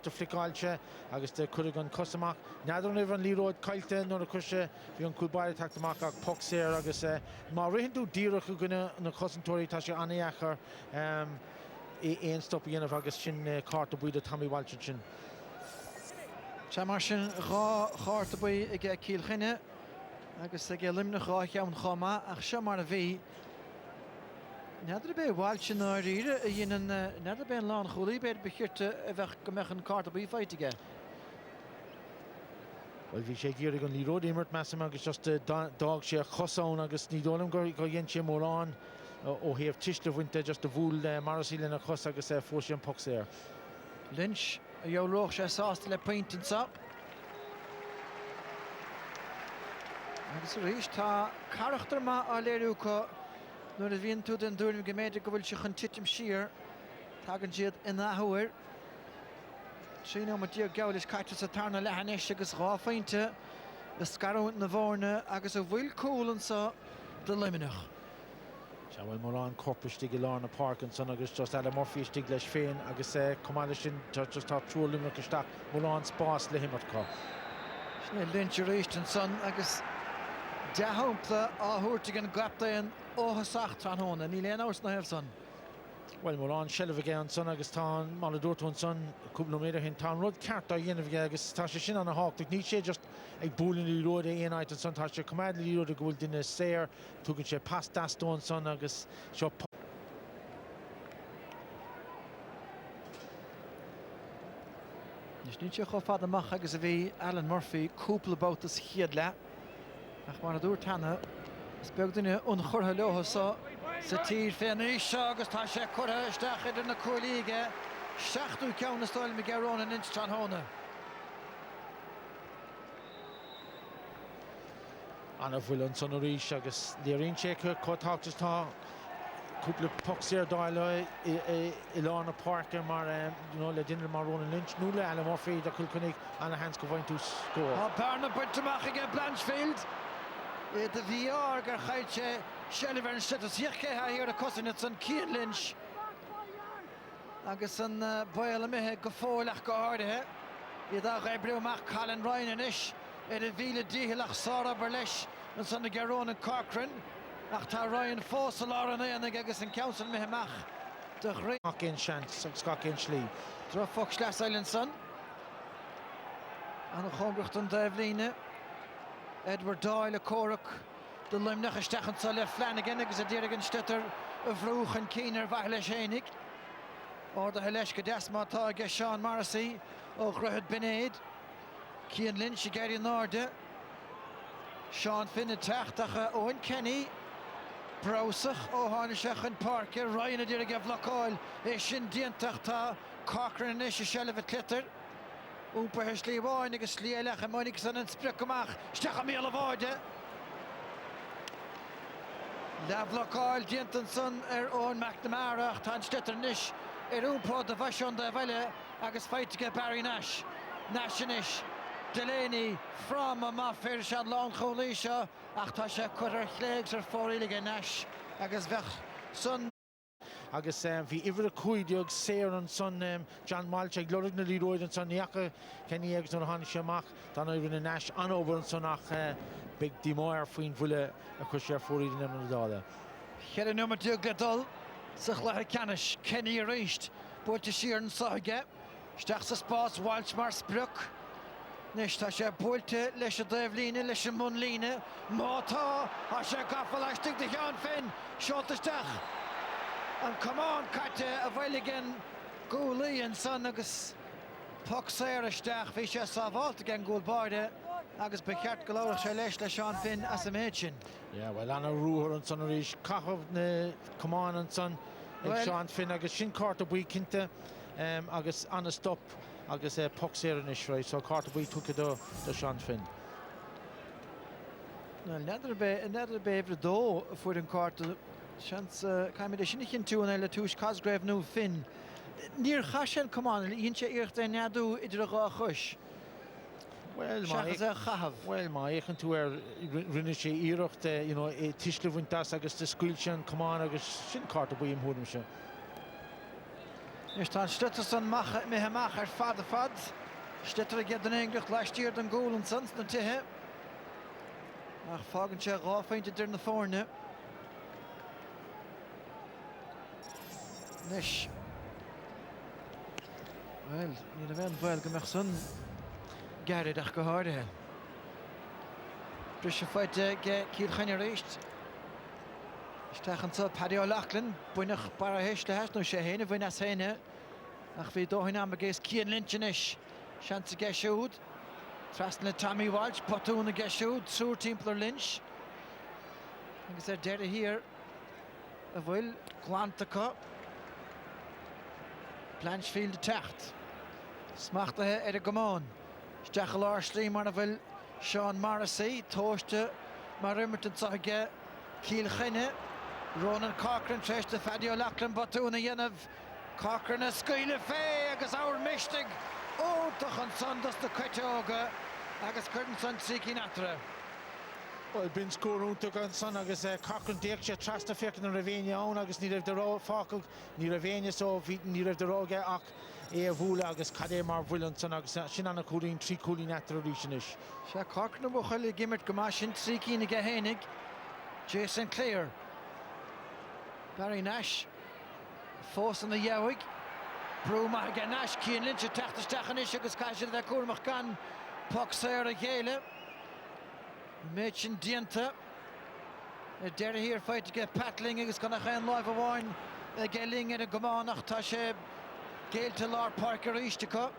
de flicáilte agus de chuig an cosach neidir an an líróid caiilte nó a chuise bhí an cúbáir taachtamach ach poc séir agus má rihinú díireach go gine na cosantóirí tá sé anéachar éon stop dhéanamh agus sin cáta buid a tamíhailte sin. Tá mar sin rá cháta buí ag Kilkenny agus ag limnach rá cheann chomá ach se mar a bhí neidir be bhailte ná ríre a dhéanaan neidir be an lán cholaí beidir bechiirte a bheith go meach an cáta buí feitige. Well, bhí sé ggéir an líróid immert meam agus just dag sé chosán agus ní dólam go dhéon sé mórrán ó héamh tiisle bhainte just a bhúil marasíle na chos agus fóisi an poc séir. Lynch a dheolóch sé sásta le pointansa. Agus a rís tá carachtar má á léirúcha nuair a bhíonn tú den dúirm go méidir go bhfuil se chun titim siar tagann siad in áhuair. Tríú mar díag geall is caiite sa tarna lehanéis agus ráfeinte le scarúint na bhórne agus a bhfuil cólansa de liminach. Se bhfuil mar an corpustig i lá na Parkinson agus just eile morfiístig leis féin agus cumáile sin just tá trúlimach isteach mar an spás le himmartá. Sné Lynch a réist an son agus dehampla áthúirte an gaptaíon óthasach tá hóna, ní léon áirs na hebh son. Well, mar an sellh an son agus tá mála dúirtún son cúpla méidir hin tá rud ceart a dhéanamh agus tá sé sin an háach ní sé just ag búlinn í róid éonáid an son tá sé cumáid í róid a go bhfuil duine séir tugann sé pas dastóin son agus seo Nis ní sé cho fad amach agus a bhí Alan Murphy cúpla bótas chiad le ach mar a dúir tanna is beag duine ón chortha leothasa sa tír féin seo agus tá sé chutha isteach idir na cúlaige 7 ceann na stáil me gearrón an inch tan hóna. Anna bhfuil an son ríis agus léironn sé chutáachtas tá cúpla poc séir dáile i lá na parke mar le duine mar Ronan Lynch nó le Alan Murphy de Kilkenny anna hens go bhain tú scór. Tá Barna buinteach ige Blanchfield de VR gur chaid sé Shelliver an sit siche ha hir a cosinit san Cian Lynch agus an baile mithe go fólach go háirithe iad a rébriúach Colin Ryan inis ar a bhíle díhiach Sara leis an san na Gearrón an Corcoran ach tá Ryan fósal á an éananig agus an council mitheach de ré cin sean scacin slí. Dro fox leis eilen son an a chombracht an daimhlíne Edward Doyle a córach de limnach isteach an sa le Flanagan agus a ddíragan stitar a bhrúch an cínar bhaith leis énig ó de leis go desmátá ige Sean Morrissey ó chruthid Binéad Cian Lynch i geirí náde Sean Finn a teachtacha Owen Kenny Brosach ó háineach an Parke Ryan a ddíraga bhlocáil é sin diantach tá Corcoran is a sellh clitar úpa hir slíomháin agus slíalach a mainig san an spricamach steach a míle bháide Leabhlocáil diantan son ar ón McNamara tá stitar níis ar úpá de bhaisiún de bhaile agus feitiige Barry Nash Nashanis Delaney from a má fér se an lán cholaí seo ach tá sé chuir chléigs ar fórílige Nash agus bheith son agus bhí ihar a chuideog séir an son John Malche glórig na líróid an son neacha Kenny agus an hána séach tá bhí na Nash anóbhar an sonach big dímáir faoin bhuile a chu sé fórí na dála. Cheir nummer 2 gledal sa chlathair canis Kenny a réist builte siar an saige steach sa spás Walsh mar spruc Nis tá sé builte leis a daimhlíne leis a munlíne mátá a sé gafa leistigh de Sean Finn seoltaisteach an cumán caite a bhailigin gúlaí an son agus poc séir isteach bhí sé sábháilte gan gúil báide agus be cheart go leabhar sé leis le Sean Finn as a méid sin. Yeah, well anna rúthar an son a rís caitheamh na cumán an son ag Sean Finn agus sin cáta buí cinnte agus anna stop agus poc séir an isreid so cáta buí tucha do Sean Finn. Neidir be dó fuair an cáta Chans caiimiid sin chin tú an eile túis Cosgrave nó Finn. Níor chaisiil cumán íon sé iirecht é neadú idir a gá chuis. Well, Well, má échan tú rinne sé iirecht tiisle bhaintas agus de scuilte an cumán agus sin cáta buí imthúm se. Is tá Stutterson mehamach fad. Stutter get den English last year den goal and sons na tithe. Ach fágann sé ráfeinte dur na fórne. Nish. Well, ní bhean bhil go meach sun garad ach go háirithe. Bris fáite ge Kilkenny réist. Stachan sa Paddy O'Loughlin, buinach bara héis le heas nó sé héine bhain as héine. Ach bhí dóhin am agéis Cian Lynch-inis. Seansa ge siúd. Trasna le Tommy Walsh, potúna ge siúd, súr timplar Lynch. Agus deire hir a bhfuil glantacha. Blanchfield de techt. Smachtathe a gomán. Stachel slí mar na bhfuil Sean Morrissey, tóiste mar rimmerton saige Kilkenny. Ronan Cochran treiste Paddy O'Loughlin botúna dhéanamh. Cochran a scaoile fé agus áir mistig. Ótach an son dus na cuite óga agus chuirn son trící natra. Well, bin scórúnta an son agus Cochran déag sé trasta fécin an ravéine ón agus ní raibh de rá fácail ní ravéine so bhítan ní raibh de ráge ach a bhúla agus cadé mar bhfuil an son agus sin anna cúlín trí cúlí natra ríisinis. Se Cochran a bhchail gimmert go mar sin trící na gehénig. Jason Clare. Barry Nash. Fós an na dheabhaig. Brúma aga Nash, Cian Lynch a techtaisteach agus caiisiad a cuairmach gan puck saoir a chéile. Méid sin dianta. Deire hir fáite ge Patling agus gona chéan láimh amháin ge ling ar a gománach tá sé géalte lár Parker Eastecha.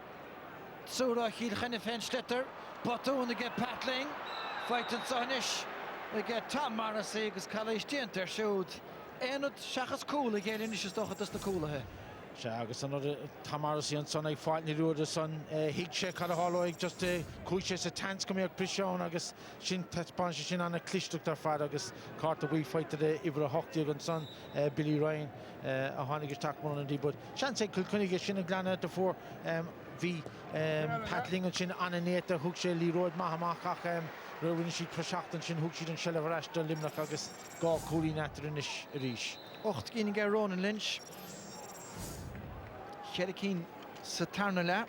Súra Kilkenny féin Stetter. Botúna ge Patling. Fáitan sanis ge Tom Morrissey agus chalais dianta ar siúd. Éanad seachas cúla géilinn is dochad as na cúlathe. Se agus an Morrissey an son ag fáilní ruúda son hiig sé cad a hálaigh just cúise sa tans go méag prisisiún agus sin tepáinse sin anna clisteach ar fad agus carta bhí fáite ibre a hochtaí an son Billy Ryan a tháinig isteach mar an díbud. Sean sé Kilkenny sin a gleanna de fór bhí Patling an sin anna néta thug sé líróid maithamach ach roihann siad proseachtain sin thug siad an seileh reiste Limerick agus gá cúlí netar inis a ríis. 8 cín ge Ronan Lynch. Chericín sa tarna le.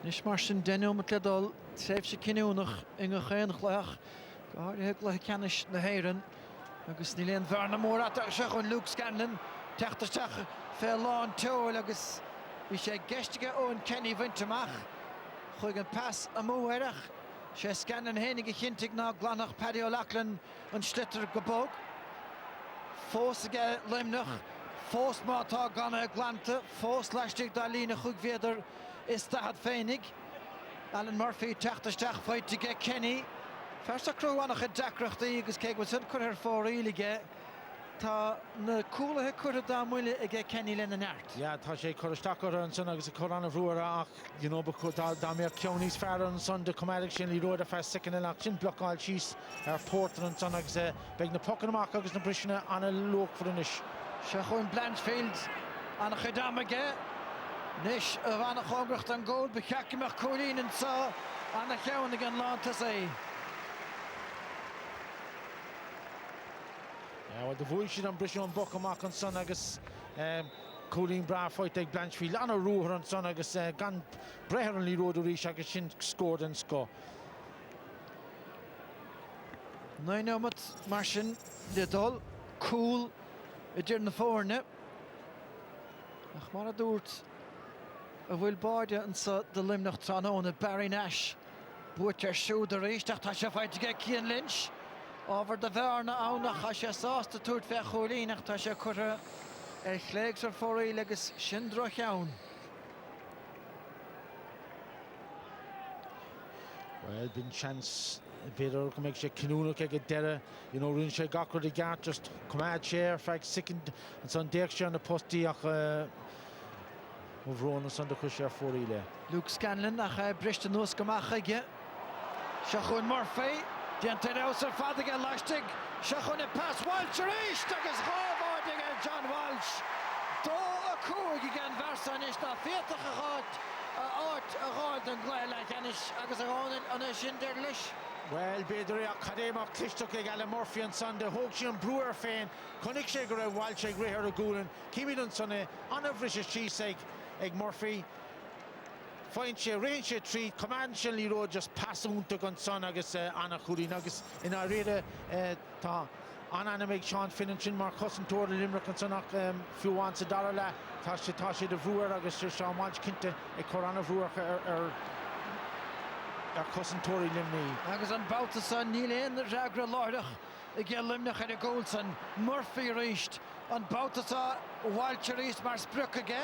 Nis mar sin denú mat ledal tréimh sé cinúnach inga chéan chléach. Go háirithe le ceannis na héireann agus ní léon bhearna mór ata se chun Luke Scanlon teachtasteach fé lán teoil agus bhí sé geistige ón Kenny bhainteach chuig an pass a múhéireach sé Scanlon hénig a chintig ná glanach Paddy O'Loughlin an Stetter go bóg. Fós aige Limnach. Fós mátá ganna glanta, fós leistigh dá lína chuig féidir is stahad féinnig. Alan Murphy teachtasteach fáite ge Kenny. Fersa cruúhanach a deacreachtaí agus cé go sin chur ar fórílige. Tá na cúlathe chuir dá muile a ge Kenny lena neart. Ja, tá sé chuisteach ar an son agus a chur anna bhrúra ach dá mé ceanníos fear an son de cumáideach sin í ruúda fe sicin ach sin bloáil síos ar pórtar an son agus beag na pocan amach agus na brisina anna luach fuinis. Se chun Blanchfield anna chudam aige. Nis a bhana chomgracht an ggóil becheicimeach cúlín an sa anna cheannig an lántas é. Ja, well, de bhuail siad an brisisiún boc amach an son agus cúlín bra fáite ag Blanchfield anna rúthar an son agus gan brethir an líródú rís agus sin scór an sco. Nainomat mar sin le dul, cool I dtír na fórne. Ach mar a dúirt a bhfuil báide an sa de Limnach tróna Barry Nash. Buairt ar siúd a réisteach tá sé fáite ge Cian Lynch. Ábhar de bhearna ánach a sé sásta túirt fé choilínach tá sé curtha ar chléigs ar fóraí agus sin droch ann. Well, been chance beidir go méid sé cinúnach ag deire, rún sé gacrad I gceart just cumáid sé ar feadh sicint an son déag sé an na postí ach bhróna san de chuise ar fóraí le. Luke Scanlon ach briste nús gomach aige. Se chun Murphy, déanta rás ar fad aige leistig. Se chun pass Walsh ar éist agus rábháid aige John Walsh. Dó a cúig I gan versan is na féach a gáid a áit a gáid an gléile chenis agus a gáin an sin der leis. Well, Bedri a Cadema Clishtuck ag Alan Murphy and son, the Hogshian Brewer fan, Connick Shaker and Walsh ag Reher Gulin, Kimi dun son on a British cheese ag Murphy. Find she range she treat command she Liro just pass on to gun son agus Anna Churi agus in a rede ta Anna make Sean Finninchin Mark Cousin Tor Limerick and son few wants $1 la Tashi the Brewer agus Sean Walsh Kinte a Corona Brewer Cousin Tory Limney. Agus an bouta san níl éon na reagra láireach I gé limnach ar a gól san Murphy ríist an bouta sa Walsh ríist mar spruc aige.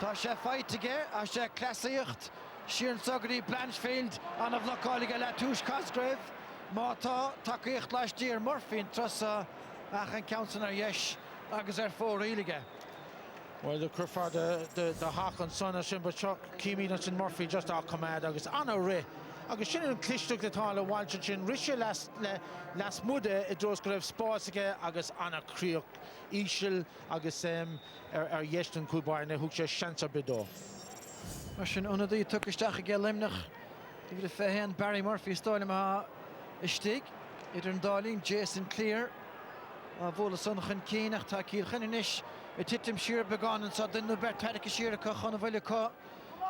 Tá sé fight aige a sé clasaíocht Sian Suggery Blanchfield an a bhlocáige le túis Cosgrave. Má tá takeíocht leis dír Murphy an trosa ach an counsan ar dheis agus ar fór ílige. Well, the Cruffer, the Hawk and son of Shimbachuk, Kimi and Murphy just all command, August Anna Ray. August Shin and Clishtuck the Tala Walchin, Risha last Mude, it draws Grave Sportsike, August Anna Kriok, Ishil, August Yeshton Kubar, and the Hooksha Shansa Bido. Marsin Unadi took a stach again Limnach. Give it a fair hand, Barry Murphy stole him a stig. Idern Darling, Jason Clear. Vola Sonachan Keenach, Takir Heninish. It hit him sheer begun and so the Nubert Tadik Sheer Kachon of Villica.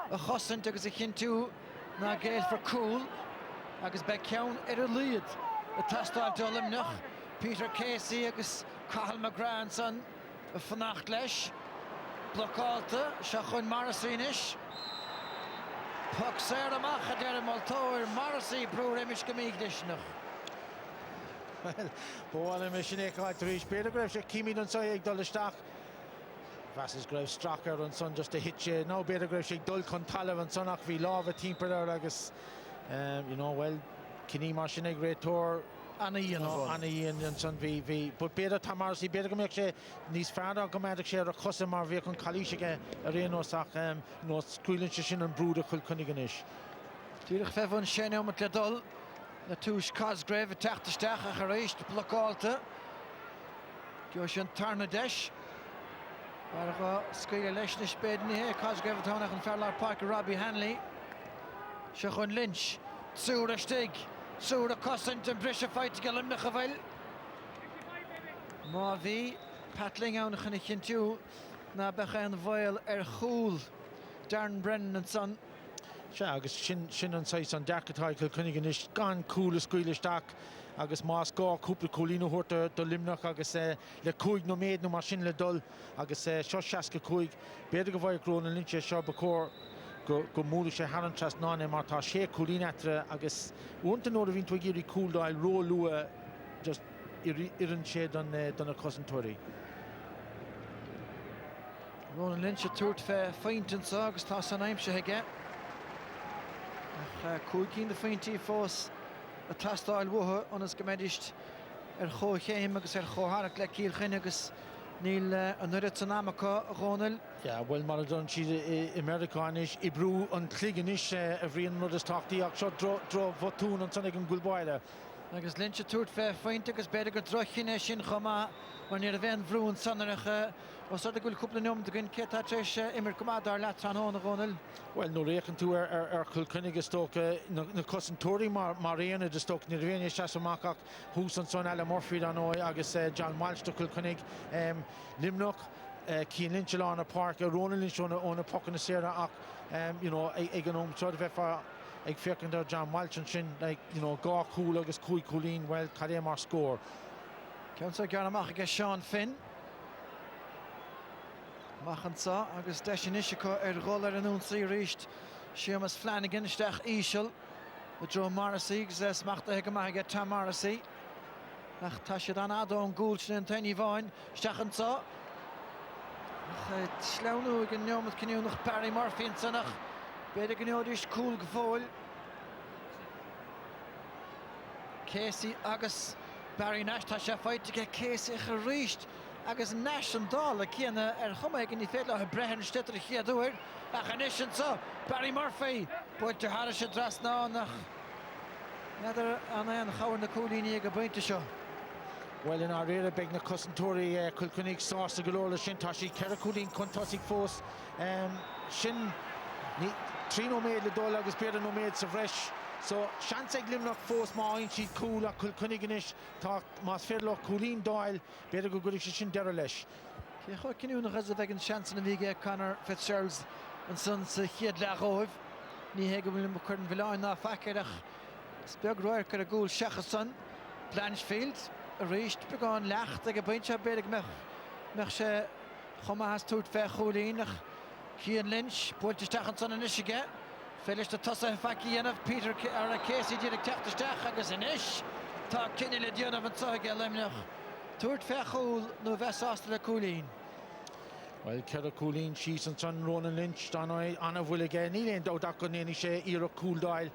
A Hossin took as a hint to na Gale for cool. Agus Beckdown, it a lead. The Tastal Dolimnach, Peter Casey, Agus Cahill McGrandson, a Fanacht Lesh, Blockalta, Shachon Morrisinish. Puck Sarah Machader Maltower, Morrissey, Brewer Imish Gamigdishnach. Well, Boal Mishinek like to reach Peter Graves, Kimi done so egg Dullestach. Vasses Graves Stracker and son just to hit you. Now Peter Graves Dul Contalav and Sonach vi love a team per Agus. You know, well, Kenny Marshinek great tour. Anna Ian and son v but Peter Tamarsi Peter come actually these father come out share a customer vehicle Kalishike Areno Sach no Squealing Shin and Bruder Kulkuniganish. Tuurlijk 5 van Shane met Ledol. Na túis Cosgrave teachtasteach a charéis de blocáilta. Joisian Tarnadesh. Waar go scaile leis na spéidní hé Cosgrave tánach an Fairlar Park Robbie Hanley. Seachon Lynch. Súr a stig. Súr a cosint an brisha fight go limnach a bhfuil. Má bhí Patling ánach an chintiú na becha an bhil chúl Darren Brennan and son. Yeah, agus sin an sais an Darkatai Kilkenny gan cool squealish stack agus mas go couple colino horta do limnach agus le coig no made no machine le dul agus shoshaska coig beder go vai grown lynch sharp core go mulu she haran trust none marta she colinatra agus want to know the into giri cool dial roll lua just irin shed on a cousin tori Ronan Lynch a tourt fe faintin agus tá san aimse hege Cúigín de faointí fós a tastáil butha anas go méidiist chóchéim agus chóthach le Kilkenny agus níl an nuirid san amachá Ronald. Yeah, well, Maradon, she's Americanish, Ibru and Kliganish, every mother's talk the action draw Votun and Sonic and Gulboiler. Agus Lynch a tourt fe fainte agus beidir go drochin sin chomá mar níor a bhean bhrún sanarach was dat gúil cúpla nom de gin cétá treis imir comadar le tran hóna Ronald. Well, no reckon to Kilkenny stoke na cousin Tory Mariana de stoke Nirvania Shasamaka who's on son Alan Murphy dan oi agus John Walsh to Kilkenny Limnock Cian Lynch on a park Ronan Lynch on a puck in the Sierra you know econom sort of ag fearcan there John Walsh and sin like you know gá cool agus cúig coolín well Cademar score. Council Garnamach agus Sean Finn. Machansa agus Deshinishiko roller an unsi ríist Seamus Flanagan stach Ishel with Joe Morrissey gus macht a hege Tom Morrissey. Ach tasje dan adon gúlsn an Tiny Vine stachansa. Slaunu gan neomad ciniú nach Barry Murphy an sanach. Beidir gniodist cool gefóil. Casey agus Barry Nash tá sé fight to get Casey ríist agus Nash an dal a cíanna chumaig in í féile a brehan stetar a chiadúir a chanishin so Barry Murphy buinte har sé dras ná nach neidir an chawar na cúlíní go buinte seo. Well, in our area, big na cousin Tory Kilkenny sauce the galore shin tashi Keracudin contastic force shin Trino made the dog agus Peter no made so fresh So Shanse Glimlock force mine sheet cool a Kilkenny talk mas Fairlock Colleen Doyle better go good shin derelish. Cécho cinú na chas a bheith an seansan na bhíige Conor Fitzgerald an son sa chiad leathóibh. Ní hé go bhfuil mo chuirn bhileáin ná facéireach beag roiir gur a gúil seachas son Blanchfield a ríist beáin lecht ag a baintse beag meach sé chuma has tút fé choúlínach Cian Lynch builteisteach an son in isige féiles de tosa faci dhéanamh Peter ar a Casey díreach teachtasteach agus in isis tá cinenne le dionmh an soige limnach túirt fé choúil nó bheitsásta le Coolín. Well, Kerry Colleen, she's and son Ronan Lynch, Donnoy, Anna will again. He ain't out that any share, Ira Cool Dial,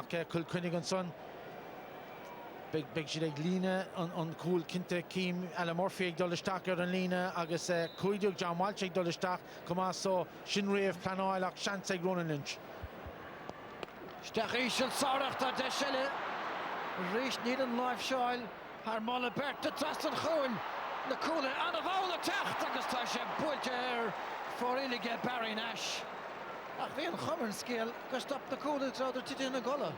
Kilkenny and son. Big she like Lena on Cool Kinte, Kim, Alan Murphy, Dollarstacker and Lena, Agus Kuiduk, John Walchik, Dollarstack, come on, so Shinrave, Planoy, like Shanse, Ronan Lynch. Stachishel Sarach, that Deschelle, Reach Needham Life Shoal, Harmola Bert, the Traston Hoon. Na cooler an a bhla techt agus tá sé builte ar fórílige Barry Nash. Ach bhí an chumar scéal go stop na cooler tráidir tiidir na gola.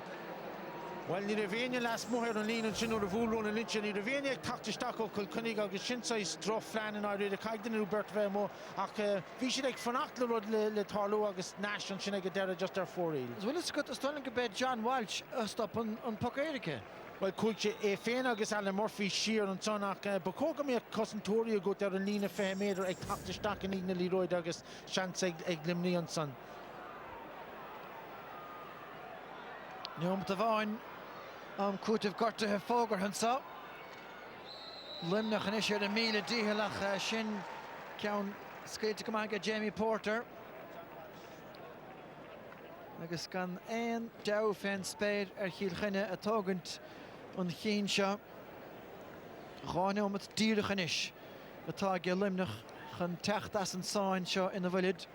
Well, ní raibh last móthir an líon sin ó bhúil Ronan Lynch ní raibh ag tactisteach ó Kilkenny agus sinsáis droch flein in áir a caiidir Bert bheith ach bhí siad ag fannacht le rud le Tarlú agus Nash an sin ag deire just ar fóríl. Bhfuil is go stalling go bed John Walsh stop an Pucéirice. Well, Cuiche féin agus Alan Murphy siar an son ach bacóga mé cosantóí go ar an lína fé méidir ag tactisteach an lína líróid agus Shanse ag limní an son. Níom tá bháin am cúitimh gortathe fógar hansa. Limnach an isisiir a míle díhallach sin ceann scéilte go maige Jamie Porter. Agus gan ein dew féin spéir ar Kilkenny a tógant an chin seo. Cháine om het díirichan is. Atá ge limnach chun techt as an sáin seo ina bhilid.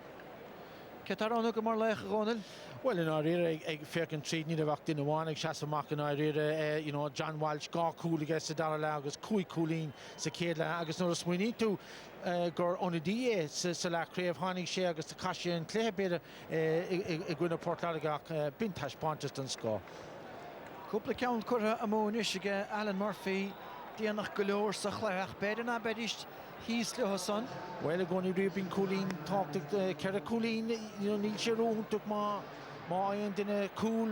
Cetar an go mar leich Ronald? Well, in our area, I feel can trade near the back in the one. I shall mark in our area. You know, John Walsh, Gar Cool against the Darrell, Agus Kui Coolin, Sakela, Agus Norris. We need to go on a day. Sala Crave, Honey, Share, Agus the Kashi and Clay better. A good Portlaga, Bintash Pontus and score. Couple of count Cura Amon Ishiga, Alan Murphy, Dianach Galore, Sachlach, Bedena Bedist. He's Hassan. Well, going to be Coolin, talk to Kerry Coolin, you know, Neil Shiro took my and in a cool,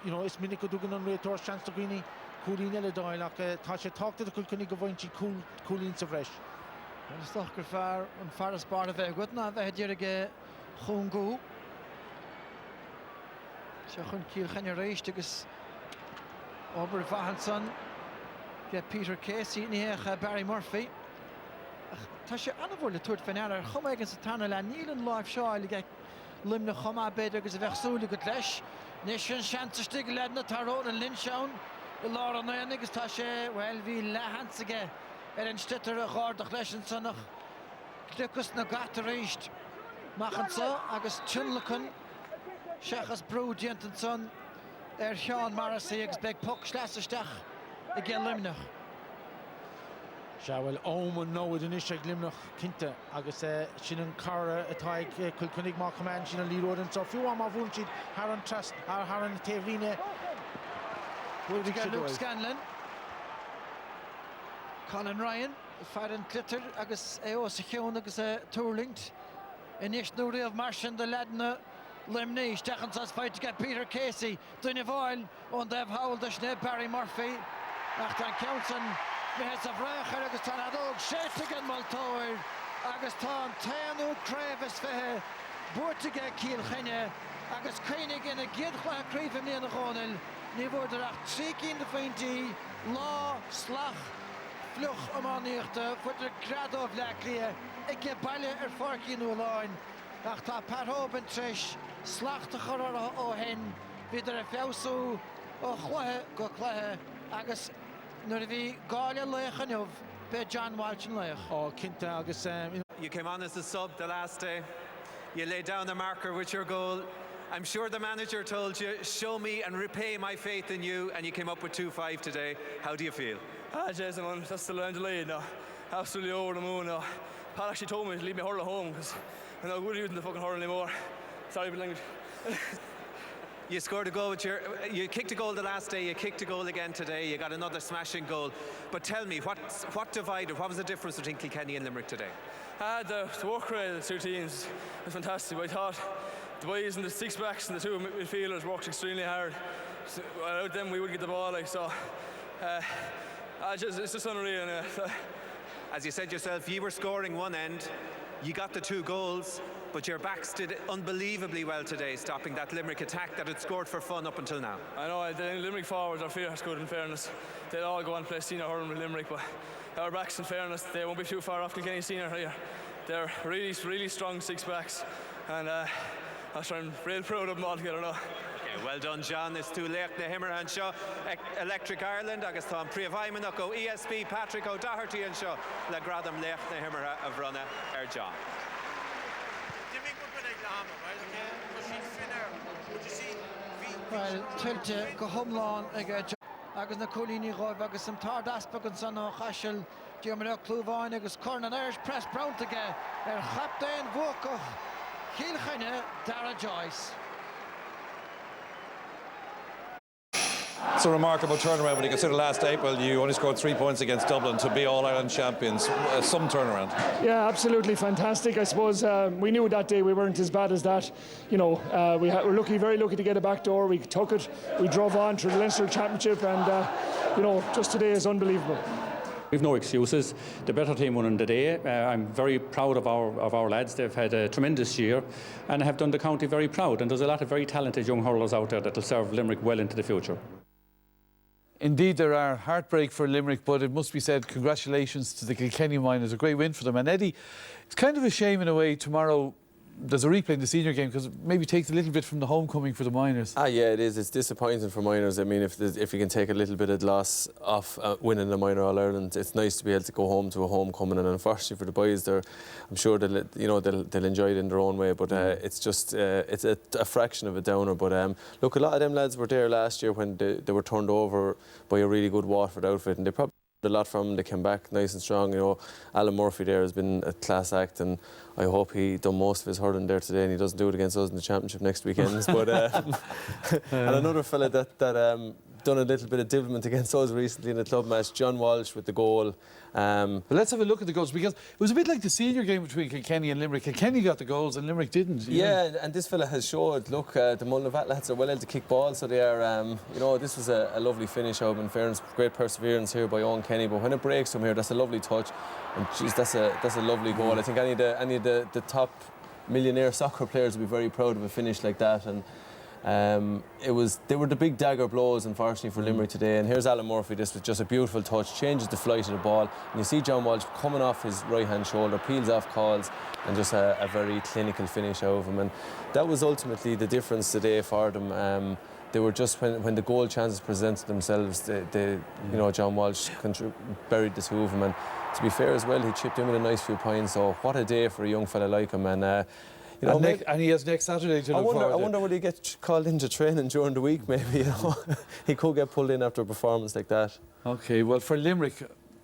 you know, it's Minico Dugan on Rator, Chance to Greeny, Coolin Eladoi, like Tasha talk to the Kilkenny Govanchi, Coolin so fresh. And Stocker Far and Faris Bar of a good night, I had a Hungo. Shachun Kilkenny race to us over Vahanson. Get Peter Casey near Barry Murphy. Tasha Anavol, the Tour Fanara, Homag and Satana, Neil and Life Shaw, get Limna Homa Bed agus a bheitsúla go leis. Ní sin seansa stig ledna tá Ronan Lynch ann. I lár an éan agus tá sé, well, bhí lehansaige an stitar a gáardach leis an sannach. Cluchas na gata ríist. Machan sa agus tjunlachan. Seachas brú diant an son. Sean Morrissey agus beg puck slasisteach I gé Limnach. Well, Omen no with an issue Limnach Kinte agus Shinan Cara a tie Kilkenny Mark Command Shinan Lee Road and so few more Vunchid Haran Trust Haran Tavrine. We'll get Luke Scanlon. Colin Ryan, Farron Clitter agus Eo Sichon agus Hurling. Inish Nuri of Martian the Ladna Limney Stechans as fight to get Peter Casey. Dunivile on Dev Howell the Schnee Barry Murphy. After Counson. Mehes a bhreachar agus tá adóg séitigan Maltóir agus tá Téanú Cravis fethe buirtige Kilkenny agus caiinig ina gidchla críomh mí na Ronald ní bhórdarach trícín de faointí lá slach fluch amáníochta fuidir gradóh leaclia ige baile ar forcíú láin ach tá parthóban tris slachta chorara ó hen bhíidir a feabhsú ó chluthe go chluthe agus Nuair bhí gáile leichanmh be John Walsh an leich. Oh, Kinte agus You came on as a sub the last day. You laid down the marker with your goal. I'm sure the manager told you, show me and repay my faith in you, and you came up with 2-5 today. How do you feel? Jason, man, that's still around the lead now. Absolutely over the moon now. Pat actually told me to leave me hurl at home because I'm not good using the fucking hurl anymore. Sorry for the language. You scored a goal with you kicked a goal the last day, you kicked a goal again today, you got another smashing goal. But tell me, what divided, what was the difference between Kilkenny and Limerick today? The work rate of the two teams was fantastic. I thought the boys and the six backs and the two midfielders worked extremely hard. So, without them, we would get the ball. It's just unreal. As you said yourself, you were scoring one end, you got the 2 goals, but your backs did unbelievably well today, stopping that Limerick attack that had scored for fun up until now. I know the Limerick forwards are fierce good, in fairness. They'll all go and play senior hurling with Limerick, but our backs, in fairness, they won't be too far off Kilkenny senior here. They're really, really strong 6 backs, and I'm real proud of them all together now. Okay, well done, John. It's too late. The Himmer and Shaw, Electric Ireland, agus Tom Priavaimanuk, ESP, Patrick O'Doherty and Shaw, Le Gradam Lech, the Himmer of Runna, John. Well, tilte go humlán ag agus na cúlíní roibh agus some tar daspa an san á chaisiil Diarmaid Clúbháin agus Corn Irish Press Brown aige chaptain bhuacach Kilkenny Dara Joyce. It's a remarkable turnaround when you consider last April you only scored 3 points against Dublin to be All-Ireland champions. Some turnaround. Yeah, absolutely fantastic. I suppose we knew that day we weren't as bad as that. You know, we're lucky, very lucky to get a back door. We took it, we drove on through the Leinster Championship, and you know, just today is unbelievable. We've no excuses. The better team won on the day. I'm very proud of our lads. They've had a tremendous year and have done the county very proud. And there's a lot of very talented young hurlers out there that will serve Limerick well into the future. Indeed, there are heartbreak for Limerick, but it must be said, congratulations to the Kilkenny Miners. A great win for them. And Eddie, it's kind of a shame in a way tomorrow there's a replay in the senior game because it maybe takes a little bit from the homecoming for the Miners. Yeah, it is. It's disappointing for Miners. I mean, if you can take a little bit of loss off winning the Minor All-Ireland, it's nice to be able to go home to a homecoming. And unfortunately for the boys, I'm sure they'll enjoy it in their own way. But it's just it's a fraction of a downer. But look, a lot of them lads were there last year when they were turned over by a really good Waterford outfit, and they probably a lot from them. They came back nice and strong. You know, Alan Murphy there has been a class act, and I hope he done most of his hurling there today and he doesn't do it against us in the championship next weekend. But and another fella that done a little bit of development against us recently in the club match, John Walsh with the goal. But let's have a look at the goals, because it was a bit like the senior game between Kilkenny and Limerick. Kilkenny got the goals and Limerick didn't. Yeah, and this fella has showed, look, the Mullinavat lads are well able to kick balls, so they are, you know, this was a lovely finish out, in fairness, great perseverance here by Owen Kenny, but when it breaks from here, that's a lovely touch, and geez, that's a lovely goal. I think any of the top millionaire soccer players would be very proud of a finish like that, and they were the big dagger blows, unfortunately, for Limerick today. And here's Alan Murphy. This was just a beautiful touch, changes the flight of the ball, and you see John Walsh coming off his right hand shoulder, peels off calls, and just a very clinical finish out of him. And that was ultimately the difference today for them. They were just, when the goal chances presented themselves, you know, John Walsh buried the two of them, and to be fair as well, he chipped in with a nice few points. So what a day for a young fella like him. And you know, and he has next Saturday to look forward to. I wonder will he get called into training during the week, maybe, you know. He could get pulled in after a performance like that. OK, well, for Limerick,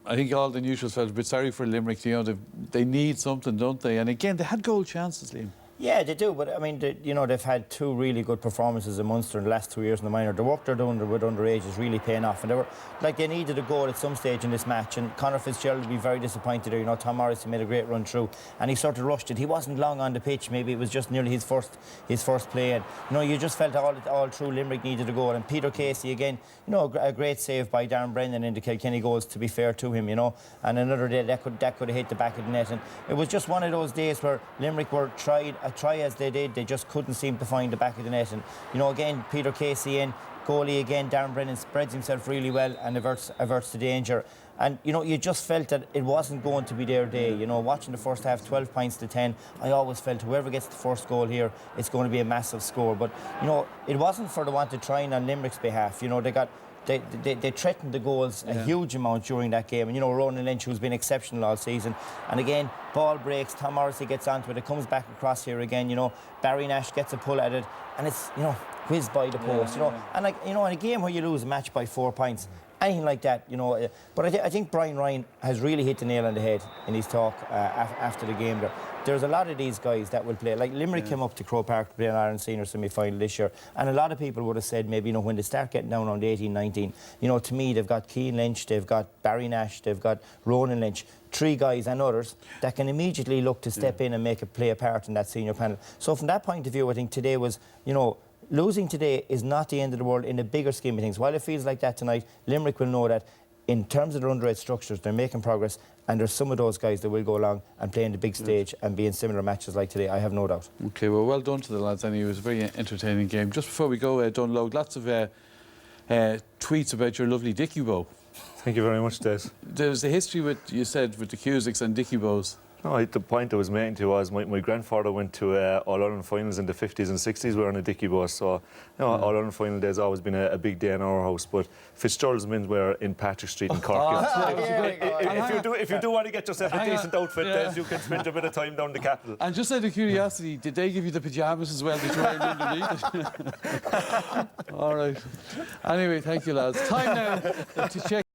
I think all the neutrals felt a bit sorry for Limerick. You know, they need something, don't they? And again, they had goal chances, Liam. Yeah, they do, but I mean, you know, they've had 2 really good performances in Munster in the last 2 years in the minor. The work they're doing with underage is really paying off, and they needed a goal at some stage in this match, and Conor Fitzgerald would be very disappointed there. You know, Tom Morrissey made a great run through, and he sort of rushed it. He wasn't long on the pitch. Maybe it was just nearly his first play, and you know, you just felt all through Limerick needed a goal. And Peter Casey again, you know, a great save by Darren Brendan in the Kilkenny goals, to be fair to him, you know. And another day that could have hit the back of the net, and it was just one of those days where Limerick were try as they did. They just couldn't seem to find the back of the net. And, you know, again, Peter Casey in, goalie again, Darren Brennan spreads himself really well and averts the danger. And, you know, you just felt that it wasn't going to be their day. You know, watching the first half, 12 points to 10, I always felt whoever gets the first goal here, it's going to be a massive score. But, you know, it wasn't for the want of trying on Limerick's behalf. You know, they threatened the goals a huge amount during that game. And, you know, Ronan Lynch, who's been exceptional all season. And again, ball breaks, Tom Morrissey gets onto it, it comes back across here again, you know. Barry Nash gets a pull at it, and it's, you know, whizzed by the post, you know. And, like, you know, in a game where you lose a match by 4 points, anything like that, you know. But I think Brian Ryan has really hit the nail on the head in his talk after the game there. there's a lot of these guys that will play. Like Limerick came up to Croke Park to play an Ireland Senior semi-final this year, and a lot of people would have said maybe, you know, when they start getting down around 18, 19, you know, to me they've got Keane Lynch, they've got Barry Nash, they've got Ronan Lynch, 3 guys and others that can immediately look to step in and play a part in that senior panel. So from that point of view, I think today was, you know, losing today is not the end of the world in the bigger scheme of things. While it feels like that tonight, Limerick will know that in terms of their underage structures, they're making progress, and there's some of those guys that will go along and play in the big stage and be in similar matches like today, I have no doubt. OK, well done to the lads anyway. It was a very entertaining game. Just before we go, Dunloe, lots of tweets about your lovely Dickie bow. Thank you very much, Des. There's a history with, you said, with the Cusicks and Dickie bows. No, the point I was making to you was my grandfather went to All-Ireland finals in the 50s and 60s wearing a Dickie bow, so you know, All-Ireland final day has always been a big day in our house, but Fitzgerald's men were in Patrick Street in Cork. If you do want to get yourself a decent outfit, Des, you can spend a bit of time down the capital. And just out of curiosity, did they give you the pyjamas as well that you wearing underneath? All right. Anyway, thank you, lads. Time now to check